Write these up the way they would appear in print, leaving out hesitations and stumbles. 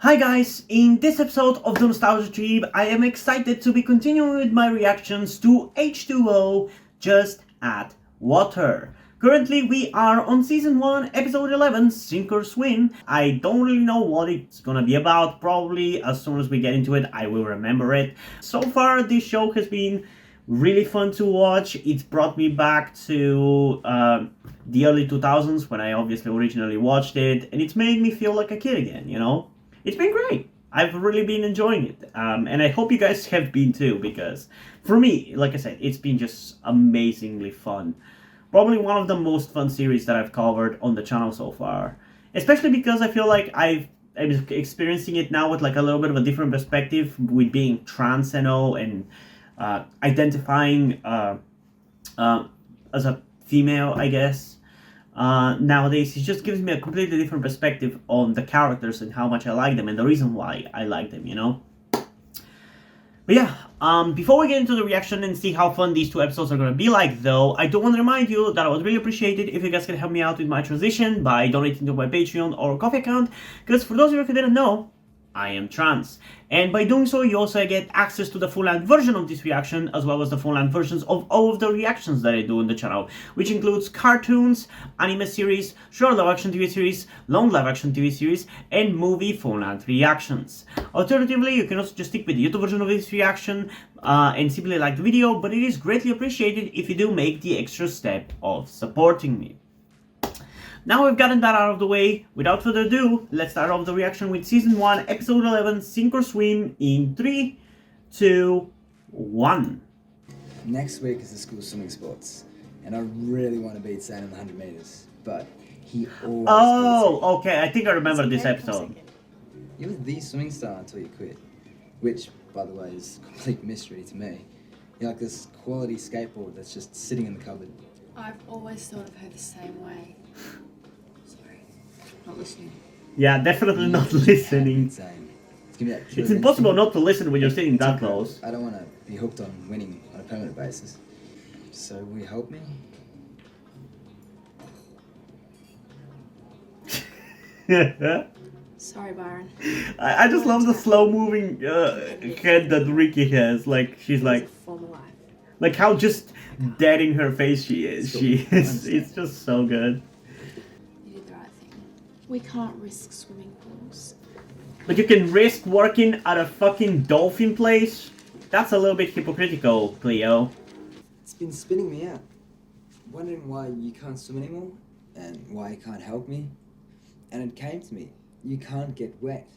Hi guys, in this episode of the Nostalgia Trip, I am excited to be continuing with my reactions to H2O, Just Add Water. Currently we are on Season 1, Episode 11, Sink or Swim. I don't really know what it's gonna be about, probably as soon as we get into it I will remember it. So far this show has been really fun to watch. It's brought me back to the early 2000s when I obviously originally watched it, and it's made me feel like a kid again, you know? It's been great. I've really been enjoying it. And I hope you guys have been too, because for me, like I said, it's been just amazingly fun. Probably one of the most fun series that I've covered on the channel so far. Especially because I feel like I'm experiencing it now with like a little bit of a different perspective, with being trans and all, and identifying as a female, I guess. Nowadays, it just gives me a completely different perspective on the characters and how much I like them and the reason why I like them, you know? But yeah, before we get into the reaction and see how fun these two episodes are going to be like though, I do want to remind you that I would really appreciate it if you guys can help me out with my transition by donating to my Patreon or Coffee account, because for those of you who didn't know, I am trans. And by doing so, you also get access to the full-length version of this reaction, as well as the full-length versions of all of the reactions that I do on the channel, which includes cartoons, anime series, short live-action TV series, long live-action TV series, and movie full-length reactions. Alternatively, you can also just stick with the YouTube version of this reaction and simply like the video, but it is greatly appreciated if you do make the extra step of supporting me. Now we've gotten that out of the way, without further ado, let's start off the reaction with Season 1, Episode 11, Sink or Swim in 3, 2, 1. Next week is the school swimming sports, and I really want to beat Zane in the 100 meters, but he always Oh, okay, I think I remember this episode. You were the swimming star until you quit, which, by the way, is a complete mystery to me. You're like this quality skateboard that's just sitting in the cupboard. I've always thought of her the same way. Not listening. Yeah, definitely not listening. Insane. It's gonna be that It's impossible not to listen when you're sitting that close. I don't want to be hooked on winning on a permanent basis. So will you help me? Sorry, Byron. I just love the slow moving head that Ricky has. Like, she's like how just dead in her face she is. It's just so good. You did the right thing. We can't risk swimming pools. But you can risk working at a fucking dolphin place? That's a little bit hypocritical, Cleo. It's been spinning me out. Wondering why you can't swim anymore, and why you can't help me. And it came to me. You can't get wet.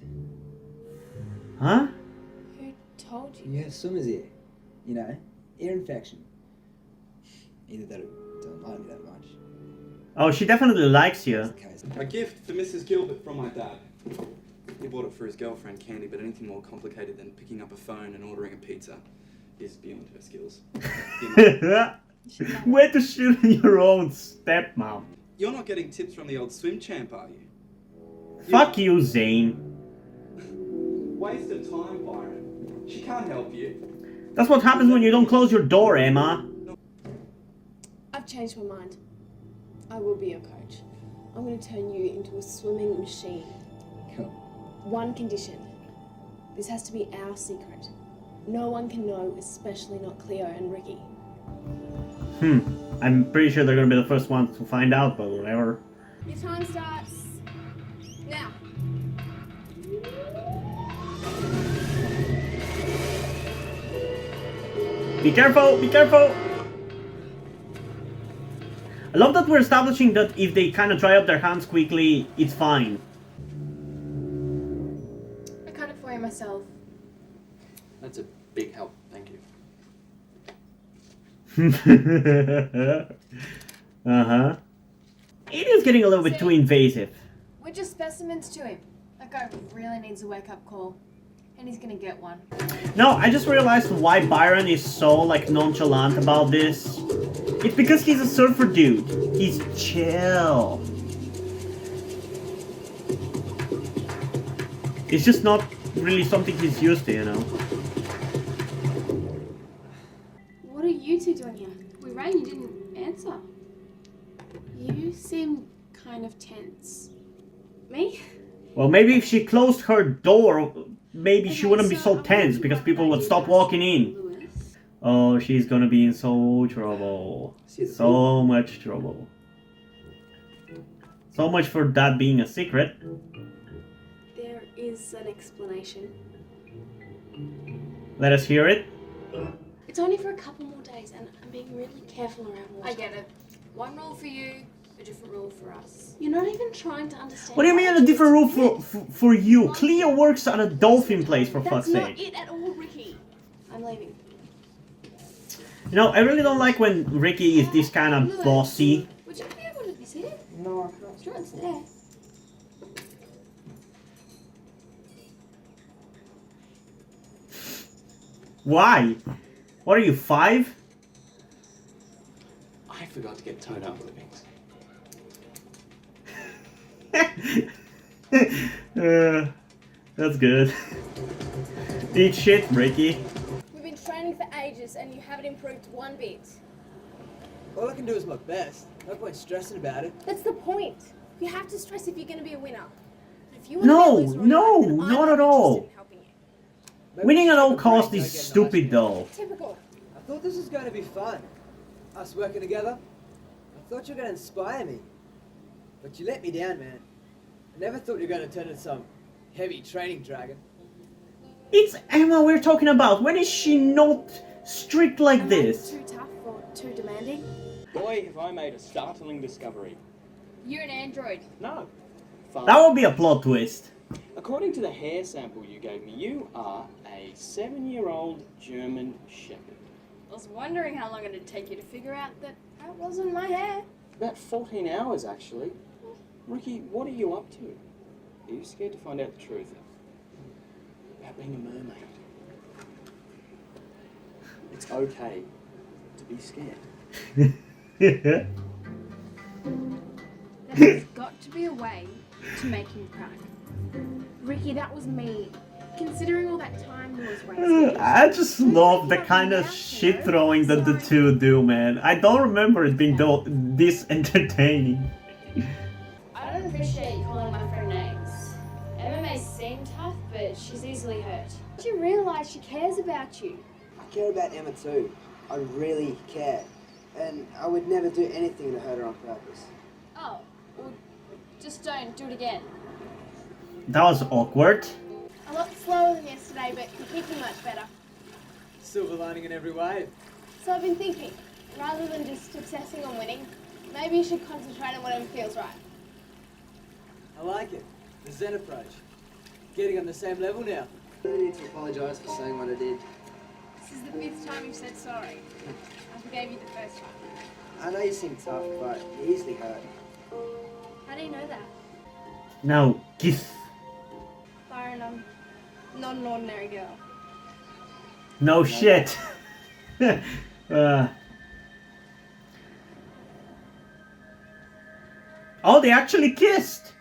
Huh? Who told you? You have swimmer's ear. You know, ear infection. Either that or don't like me that much. Oh, she definitely likes you. That's the case. A gift for Mrs. Gilbert from my dad. He bought it for his girlfriend, Candy, but anything more complicated than picking up a phone and ordering a pizza is beyond her skills. Where to shoot your own stepmom? You're not getting tips from the old swim champ, are you? Fuck you, Zane. Waste of time, Byron. She can't help you. That's what happens when you don't close your door, Emma. I've changed my mind. I will be your coach. I'm going to turn you into a swimming machine. Cool. One condition. This has to be our secret. No one can know, especially not Cleo and Ricky. I'm pretty sure they're gonna be the first ones to find out, but whatever. Your time starts now. Be careful, be careful! I love that we're establishing that if they kind of dry up their hands quickly, it's fine. I cut it for you myself. That's a big help, thank you. Uh-huh. It is getting a little bit too invasive. We're just specimens to him. That guy really needs a wake-up call. And he's gonna get one. No, I just realized why Byron is so, like, nonchalant about this. It's because he's a surfer dude. He's chill. It's just not really something he's used to, you know? What are you two doing here? We rang, you didn't answer. You seem kind of tense. Me? Well, maybe if she closed her door, maybe she wouldn't be so tense because people would stop walking in. Oh, she's gonna be in so trouble. So much trouble. So much for that being a secret. There is an explanation. Let us hear it. It's only for a couple more days, and I'm being really careful around water. I get it. One rule for you, a different rule for us. You're not even trying to understand. What do you mean a different rule for you? Cleo works at a dolphin place, for fuck's That's not sake. it at all, Ricky. I'm leaving. You know, I really don't like when Ricky is this kind of bossy. Would you be able to be seated? No, I can't. Sure, it's there. Why? What are you, 5? I forgot to get toner clippings. That's good. Eat shit, Ricky. We've been training for ages, and you haven't improved one bit. All I can do is my best. No point stressing about it. That's the point. You have to stress if you're going to be a winner. If you No, want to be a loser, no, then I'm not at interested all. in helping you. Maybe Winning we at should all have a costs break, is go get stupid an ice cream. though. Typical. I thought this was going to be fun. Us working together. I thought you were going to inspire me. But you let me down, man. I never thought you were going to turn into some heavy training dragon. It's Emma we're talking about. When is she not strict like Am I this? too tough or too demanding? Boy, have I made a startling discovery. You're an android. No. Far. That would be a plot twist. According to the hair sample you gave me, you are a 7-year-old German Shepherd. I was wondering how long it'd take you to figure out that wasn't my hair. About 14 hours, actually. Ricky, what are you up to? Are you scared to find out the truth about being a mermaid? It's okay to be scared. There's got to be a way to make him cry. Ricky, that was me. Considering all that time he was wasting. I just love the kind of shit throwing that the two do, man. I don't remember it being this entertaining. I don't appreciate you calling my friend names. Emma may seem tough, but she's easily hurt. Don't you realise she cares about you? I care about Emma too. I really care. And I would never do anything to hurt her on purpose. Oh, well, just don't do it again. That was awkward. A lot slower than yesterday, but you're keeping much better. Silver lining in every wave. So I've been thinking, rather than just obsessing on winning, maybe you should concentrate on whatever feels right. I like it. The Zen approach. Getting on the same level now. I really need to apologise for saying what I did. This is the 5th time you've said sorry. I forgave you the first time. I know you seem tough, but you easily hurt. How do you know that? Now, kiss. Byron, I'm not an ordinary girl. No shit. Oh, they actually kissed.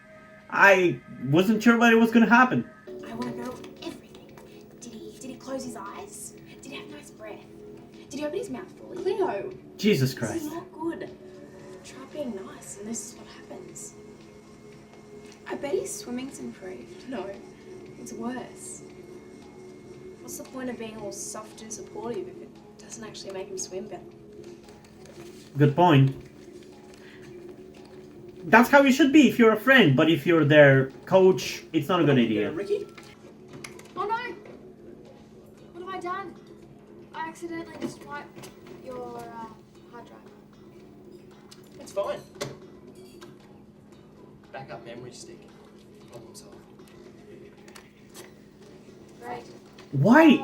I wasn't sure what was gonna happen. I want to know everything. Did he close his eyes? Did he have nice breath? Did he open his mouth fully? Cleo, Jesus This Christ. is not good. Try being nice, and this is what happens. I bet his swimming's improved. No, it's worse. What's the point of being all soft and supportive if it doesn't actually make him swim better? Good point. That's how you should be if you're a friend, but if you're their coach, it's not a good idea. Ricky? Oh no! What have I done? I accidentally just wiped your hard drive. It's fine. Backup memory stick. Problem solved. Great. Why?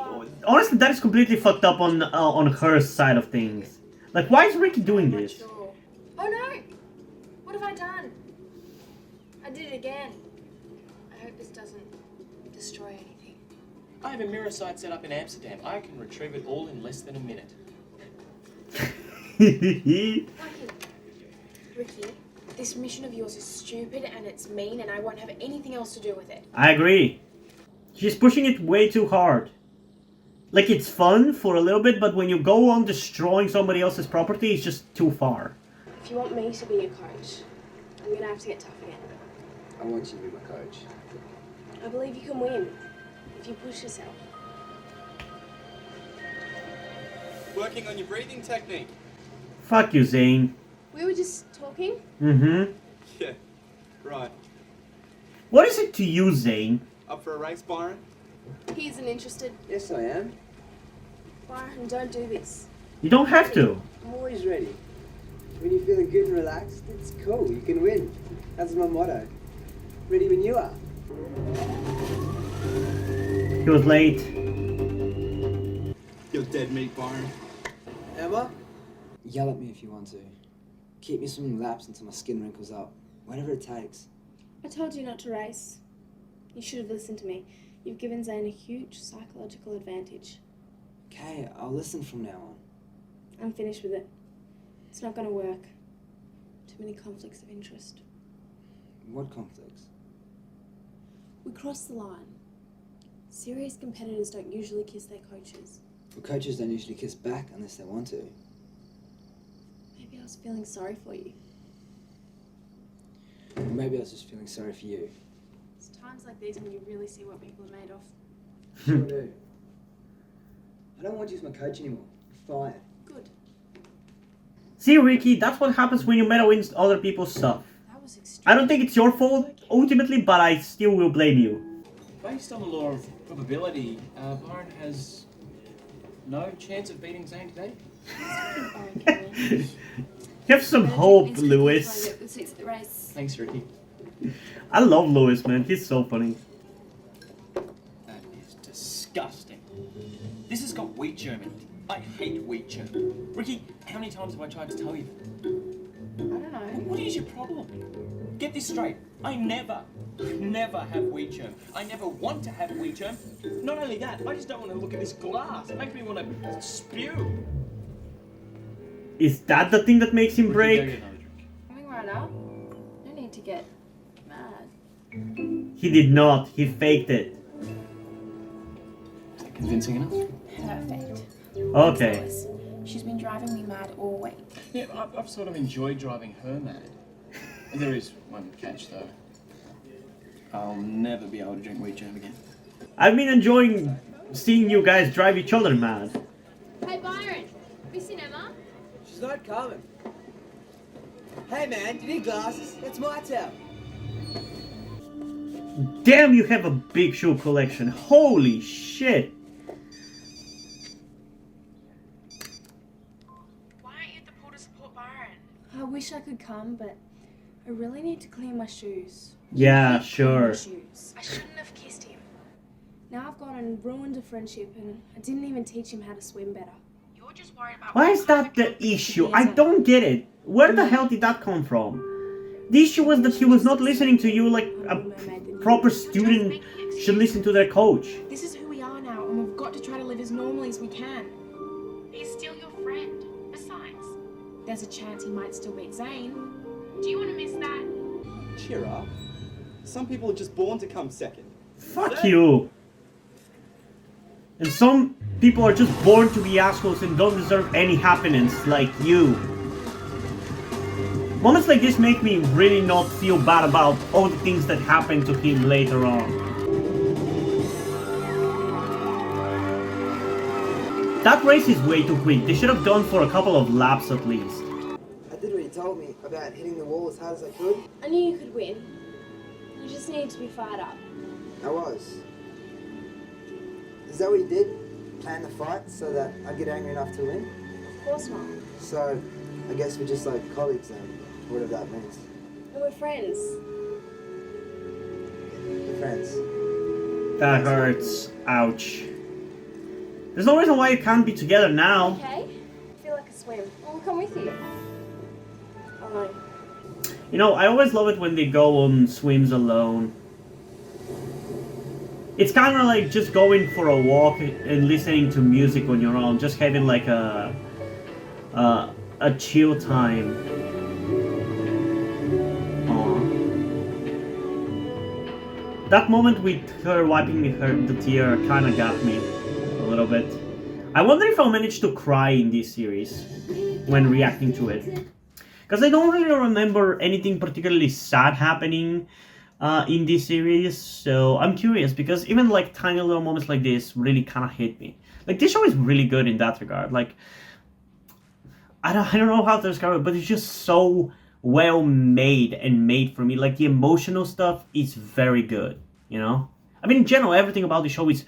Honestly, that is completely fucked up on her side of things. Like, why is Ricky doing Not this? sure. Oh no! What have I done? I did it again. I hope this doesn't destroy anything. I have a mirror site set up in Amsterdam. I can retrieve it all in less than a minute. Ricky, this mission of yours is stupid and it's mean, and I won't have anything else to do with it. I agree. She's pushing it way too hard. Like, it's fun for a little bit, but when you go on destroying somebody else's property, it's just too far. if you want me to be your coach, I'm gonna have to get tough again. I want you to be my coach. I believe you can win if you push yourself. Working on your breathing technique. Fuck you, Zane. We were just talking. Mm-hmm. Yeah, right. What is it to you, Zane? Up for a race, Byron? He isn't interested. Yes, I am. Byron, don't do this. You don't have to. I'm always ready. When you're feeling good and relaxed, it's cool. You can win. That's my motto. Ready when you are. He was late. You're dead meat, Byron. Emma? Yell at me if you want to. Keep me swimming laps until my skin wrinkles up. Whatever it takes. I told you not to race. You should have listened to me. You've given Zane a huge psychological advantage. Okay, I'll listen from now on. I'm finished with it. It's not going to work. Too many conflicts of interest. What conflicts? We crossed the line. Serious competitors don't usually kiss their coaches. Well, coaches don't usually kiss back unless they want to. Maybe I was feeling sorry for you. Or maybe I was just feeling sorry for you. It's times like these when you really see what people are made of. Sure do. I don't want you as my coach anymore. You're fired. Good. See, Ricky, that's what happens when you meddle in other people's stuff. That was extreme. I don't think it's your fault, ultimately, but I still will blame you. Based on the law of probability, Byron has no chance of beating Zane today. Have some hope, Lewis. The race. Thanks, Ricky. I love Lewis, man. He's so funny. That is disgusting. This has got wheat germ in it. I hate wheat germ. Ricky, how many times have I tried to tell you that? I don't know. What is your problem? Get this straight. I never have wheat germ. I never want to have wheat germ. Not only that, I just don't want to look at this glass. It makes me want to spew. Is that the thing that makes him Ricky, go break? get another drink. Coming right up. No need to get mad. He did not. He faked it. Is that convincing enough? Perfect. Okay. Lois. She's been driving me mad all week. Yeah, I've sort of enjoyed driving her mad. There is one catch though. I'll never be able to drink wheat germ again. I've been enjoying seeing you guys drive each other mad. Hey, Byron. Have you seen Emma? She's not coming. Hey man, do you need glasses? That's my towel. Damn, you have a big shoe collection. Holy shit. Why aren't you at the pool to support Byron? I wish I could come, but I really need to clean my shoes. Yeah, I hate sure. cleaning shoes. I shouldn't have kissed him. Now I've gone and ruined a friendship, and I didn't even teach him how to swim better. You're just worried about Why is that the issue? I don't get it. Where the hell did that come from? The issue was that he was not listening to you like a proper student should listen to their coach. This is who we are now, and we've got to try to live as normally as we can. He's still your friend. Besides, there's a chance he might still beat Zane. Do you want to miss that? Cheer up. Some people are just born to come second. Fuck you. And some people are just born to be assholes and don't deserve any happiness like you. Moments like this make me really not feel bad about all the things that happened to him later on. That race is way too quick. They should have gone for a couple of laps at least. I did what you told me about hitting the wall as hard as I could. I knew you could win. You just needed to be fired up. I was. Is that what you did? Plan the fight so that I'd get angry enough to win? Of course not. So, I guess we're just like colleagues then, whatever that means. And we're friends. We're friends. That hurts. Ouch. There's no reason why you can't be together now. Okay? I feel like a swim. I'll come with you. Alone. You know, I always love it when they go on swims alone. It's kind of like just going for a walk and listening to music on your own, just having like a chill time. Aww. That moment with her wiping the tear kind of got me a little bit. I wonder if I'll manage to cry in this series when reacting to it. Because I don't really remember anything particularly sad happening. in this series, so I'm curious because even like tiny little moments like this really kind of hit me. Like this show is really good in that regard. Like I don't know how to describe it, but it's just so well made and made for me. Like the emotional stuff is very good, you know? I mean in general everything about the show is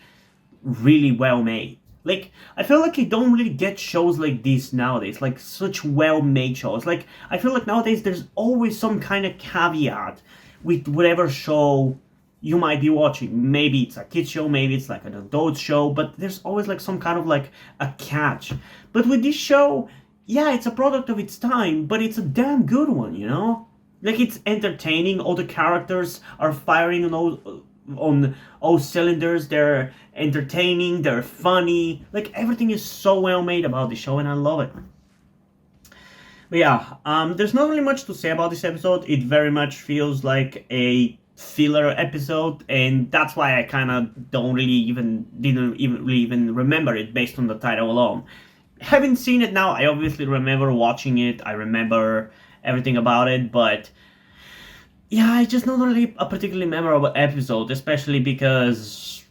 really well made. Like I feel like you don't really get shows like this nowadays, like such well made shows. Like I feel like nowadays there's always some kind of caveat with whatever show you might be watching. Maybe it's a kid show, maybe it's like an adult show, but there's always like some kind of like a catch. But with this show, yeah, it's a product of its time, but it's a damn good one, you know? Like it's entertaining, all the characters are firing on all cylinders, they're entertaining, they're funny, like everything is so well made about the show and I love it. But yeah, there's not really much to say about this episode. It very much feels like a filler episode, and that's why I kind of didn't really even remember it based on the title alone. Having seen it now, I obviously remember watching it. I remember everything about it, but yeah, it's just not really a particularly memorable episode, especially because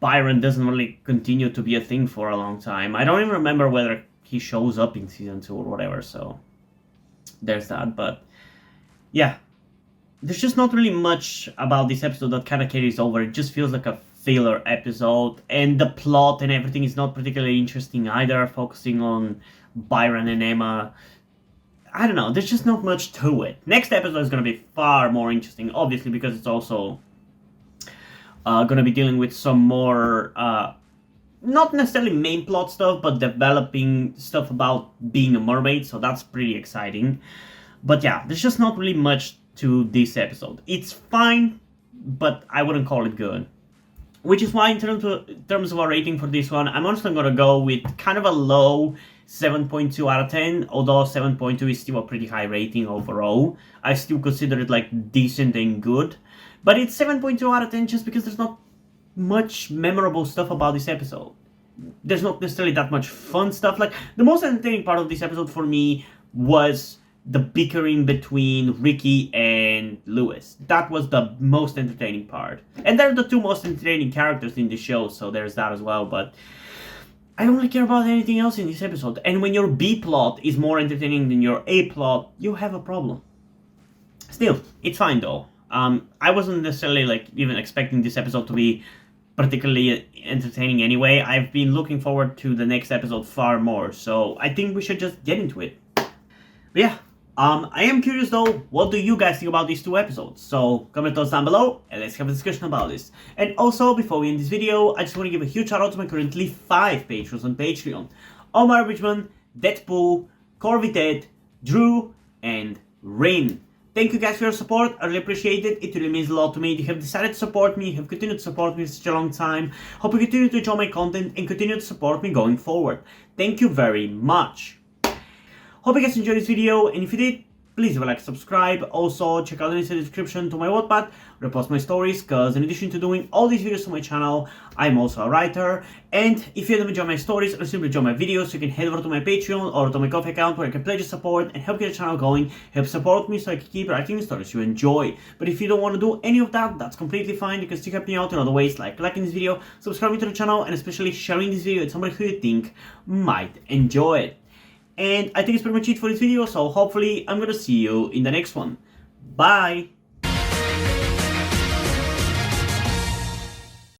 Byron doesn't really continue to be a thing for a long time. I don't even remember whether he shows up in season 2 or whatever, so there's that. But yeah, there's just not really much about this episode that kind of carries over. It just feels like a filler episode, and the plot and everything is not particularly interesting either, focusing on Byron and Emma. I don't know, there's just not much to it. Next episode is going to be far more interesting, obviously, because it's also going to be dealing with some more, not necessarily main plot stuff, but developing stuff about being a mermaid, so that's pretty exciting. But yeah, there's just not really much to this episode. It's fine, but I wouldn't call it good. Which is why in terms of a rating for this one, I'm honestly going to go with kind of a low 7.2 out of 10, although 7.2 is still a pretty high rating overall. I still consider it like decent and good, but it's 7.2 out of 10 just because there's not much memorable stuff about this episode. There's not necessarily that much fun stuff. Like the most entertaining part of this episode for me was the bickering between Ricky and Lewis. That was the most entertaining part. And they're the two most entertaining characters in the show, so there's that as well, but I don't really care about anything else in this episode. And when your B plot is more entertaining than your A plot, you have a problem. Still, it's fine though. I wasn't necessarily like even expecting this episode to be particularly entertaining anyway. I've been looking forward to the next episode far more, so I think we should just get into it. But yeah, I am curious though, what do you guys think about these two episodes? So comment those down below and let's have a discussion about this. And also, before we end this video, I just want to give a huge shout out to my currently 5 patrons on Patreon. Omar Bridgman, Deadpool, Corvited, Drew, and Rin. Thank you guys for your support, I really appreciate it. It really means a lot to me. You have decided to support me, you have continued to support me for such a long time. Hope you continue to enjoy my content and continue to support me going forward. Thank you very much. Hope you guys enjoyed this video, and if you did, please leave a like, subscribe. Also, check out the link in the description to my Wattpad, where I post my stories, because in addition to doing all these videos on my channel, I'm also a writer. And if you don't enjoy my stories or simply enjoy my videos, you can head over to my Patreon or to my Ko-fi account, where you can pledge your support and help get the channel going, help support me so I can keep writing the stories you enjoy. But if you don't want to do any of that, that's completely fine. You can still help me out in other ways, like liking this video, subscribing to the channel, and especially sharing this video with somebody who you think might enjoy it. And I think it's pretty much it for this video, so hopefully I'm gonna see you in the next one. Bye!